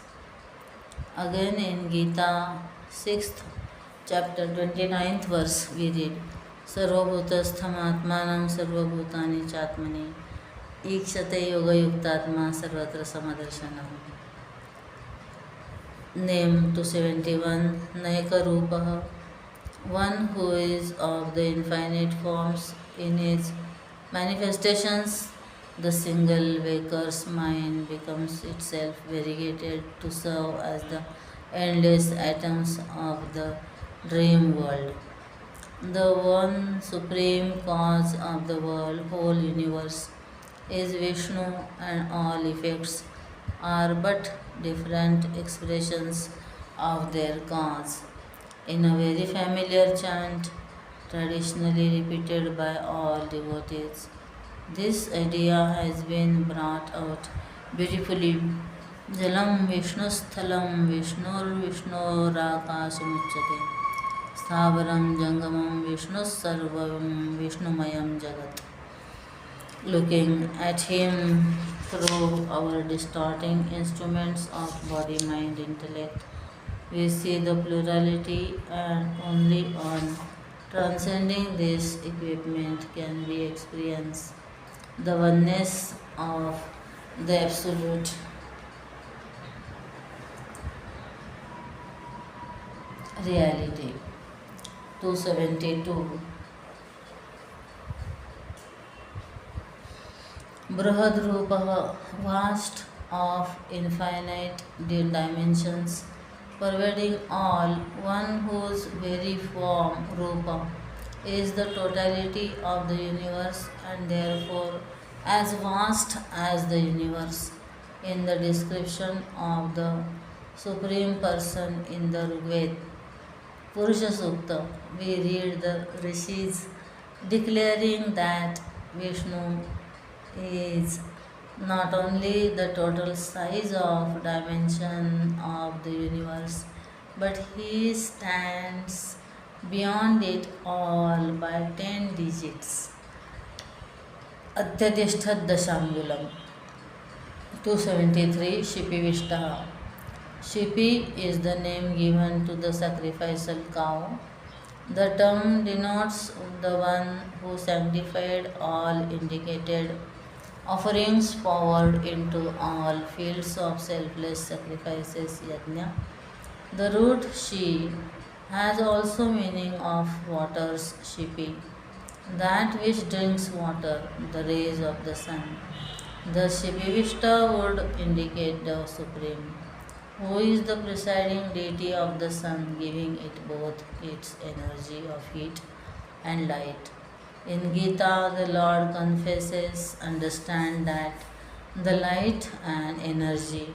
Again in Gita 6th chapter 29th verse we read Sarvabhutastham atmanam sarvabhutani chatmani Ikshate yoga yuktatma sarvatra samadarsanam. Name 271 Naika Rupaha, one who is of the infinite forms in his manifestations. The single waker's mind becomes itself variegated to serve as the endless atoms of the dream world. The one supreme cause of the whole universe is Vishnu, and all effects are but different expressions of their cause. In a very familiar chant, traditionally repeated by all devotees, this idea has been brought out beautifully. Jalam Vishnusthalam Vishnur Vishnurakashamuchyate Sthavaram Jangamam Vishnus Sarvam Vishnumayam Jagat. Looking at him through our distorting instruments of body, mind, intellect, we see the plurality, and only on transcending this equipment can we experience the oneness of the absolute reality. 272. Brahadrupah, vast of infinite dimensions, pervading all, one whose very form, Rupa, is the totality of the universe and therefore as vast as the universe. In the description of the Supreme Person in the Rigveda, Purusha Sukta, we read the rishis declaring that Vishnu is not only the total size of dimension of the universe, but he stands beyond it all by 10 digits. Atyadishthat Dashangulam. 273. Shipivishtaha. Shipi is the name given to the sacrificial cow. The term denotes the one who sanctified all indicated offerings forward into all fields of selfless sacrifices yajna. The root she has also meaning of waters shipi, that which drinks water, the rays of the sun. The Shipivishta would indicate the Supreme, who is the presiding deity of the sun, giving it both its energy of heat and light. In Gita, the Lord confesses, understand that the light and energy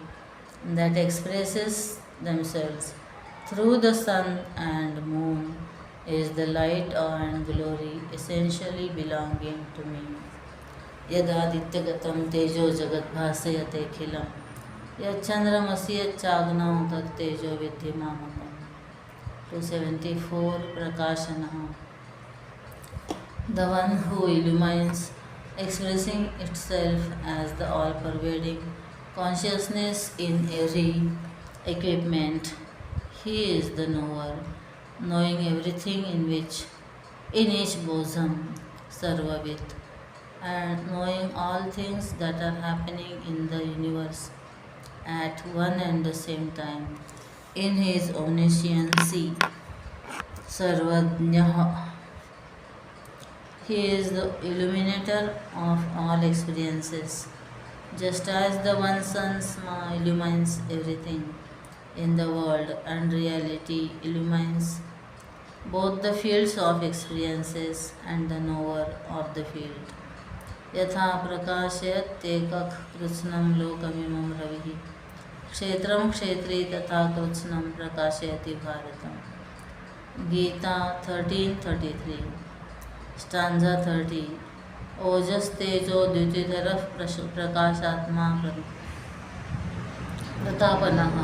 that expresses themselves through the sun and moon is the light and glory essentially belonging to me. Yadadityagatam tejo jagatbhasayate यच्चंद्रमसि यच्चाग्नौ तत्तेजो विद्धिमामकम्. 274. Prakashanah. The one who illumines, expressing itself as the all-pervading consciousness in every equipment. He is the knower, knowing everything in each bosom, Sarvavit, and knowing all things that are happening in the universe at one and the same time. In his omnisciency, Sarvajnah, he is the illuminator of all experiences. Just as the one sun illumines everything in the world and reality illumines both the fields of experiences and the knower of the field. यथा प्रकाशयत् एकः कृत्स्नं लोकमिमं रविः क्षेत्रं क्षेत्री तथा कृत्स्नं प्रकाशयति भारतम्. Gita 13:33. Stanza 30. ओजस् तेजो द्युतिधरः प्रकाशात्मा प्रतापनः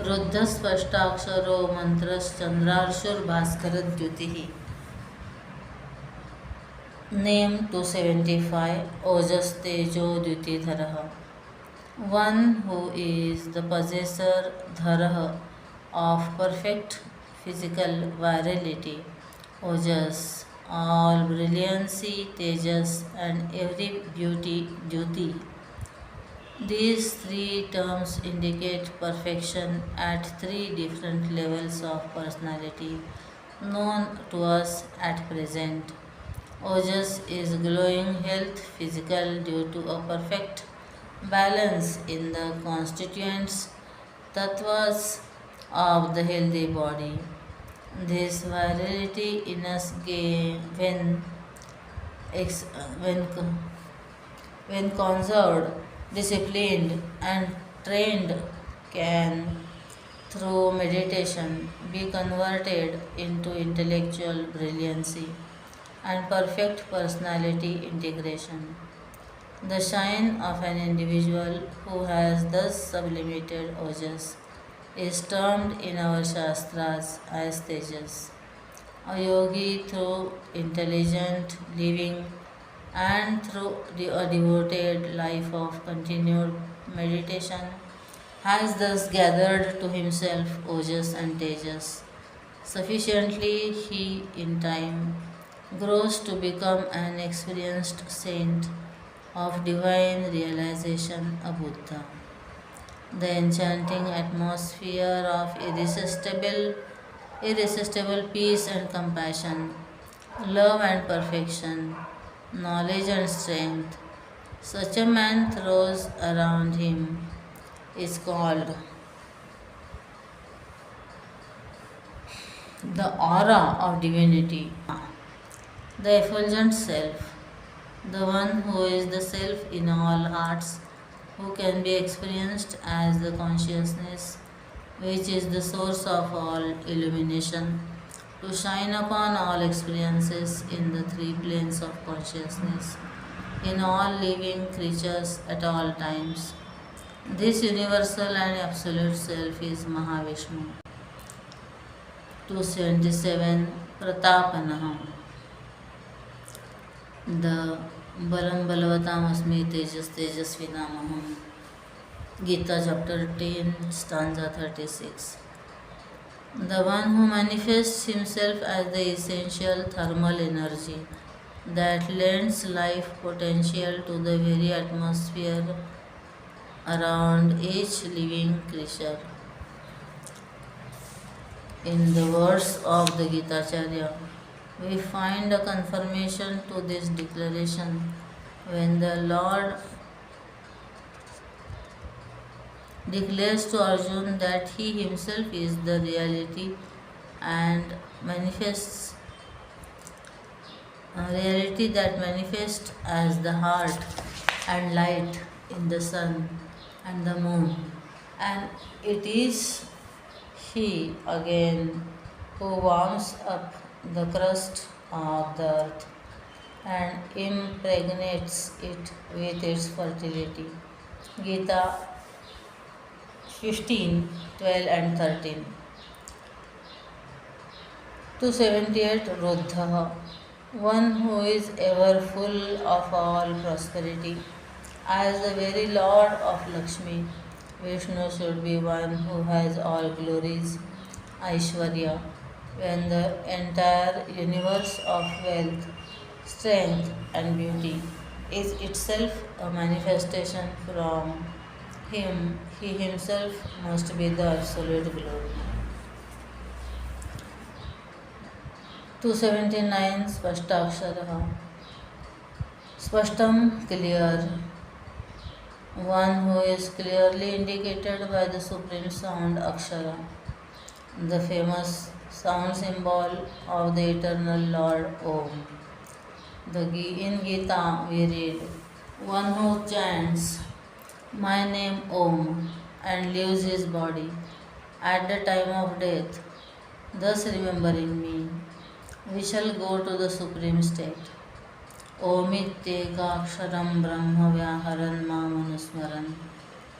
रुद्धस्पष्टाक्षरो मंत्रश्चंद्रार्षुर्भास्करद्युतिः. Name 275. Ojas Tejo Dyutidharaha. One who is the possessor Dharaha of perfect physical virality. Ojas, all brilliancy, Tejas, and every beauty, Dyuti. These three terms indicate perfection at three different levels of personality known to us at present. Ojas is glowing health, physical, due to a perfect balance in the constituents tattvas of the healthy body. This virility in us ex- when, when conserved, disciplined, and trained can, through meditation, be converted into intellectual brilliancy and perfect personality integration. The shine of an individual who has thus sublimated ojas is termed in our shastras as tejas. A yogi, through intelligent living, and through a devoted life of continued meditation, has thus gathered to himself ojas and tejas. Sufficiently, he in time grows to become an experienced saint of divine realization, a Buddha. The enchanting atmosphere of irresistible peace and compassion, love and perfection, knowledge and strength, such a man throws around him is called the aura of divinity, the effulgent self, the one who is the self in all hearts, who can be experienced as the consciousness which is the source of all illumination, to shine upon all experiences in the three planes of consciousness, in all living creatures at all times. This universal and absolute self is Mahavishnu. 277 Pratapanaham. The Balam Balavatam Asmi Tejas Tejasvinamaham. Gita chapter 10, stanza 36. The one who manifests himself as the essential thermal energy that lends life potential to the very atmosphere around each living creature. In the words of the Gitacharya, we find a confirmation to this declaration when the Lord declares to Arjuna that he himself is the reality and manifests a reality that manifests as the heart and light in the sun and the moon, and it is he again who warms up the crust of the earth and impregnates it with its fertility. Gita 15, 12 and 13. 278 Ruddha, one who is ever full of all prosperity. As the very Lord of Lakshmi, Vishnu should be one who has all glories, Aishwarya, when the entire universe of wealth, strength and beauty is itself a manifestation from him, he himself must be the absolute glory. 279 Spashtaksharaha. Spashtam, clear, one who is clearly indicated by the supreme sound Akshara, the famous sound symbol of the eternal Lord Om. In Gita we read, one who chants my name Om and leaves his body at the time of death, thus remembering me, we shall go to the supreme state. Omityekaksharam brahma vyaharan mamanusmaran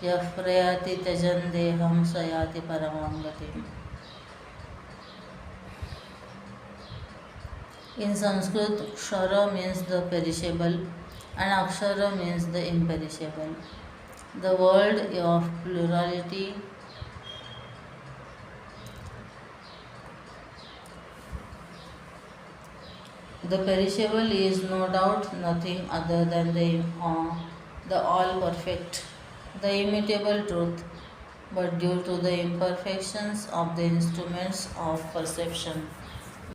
yah prayati tajan deham sayati paramam gatim. In Sanskrit, Kshara means the perishable and Akshara means the imperishable. The word of plurality the perishable is no doubt nothing other than the all perfect, the immutable truth, but due to the imperfections of the instruments of perception,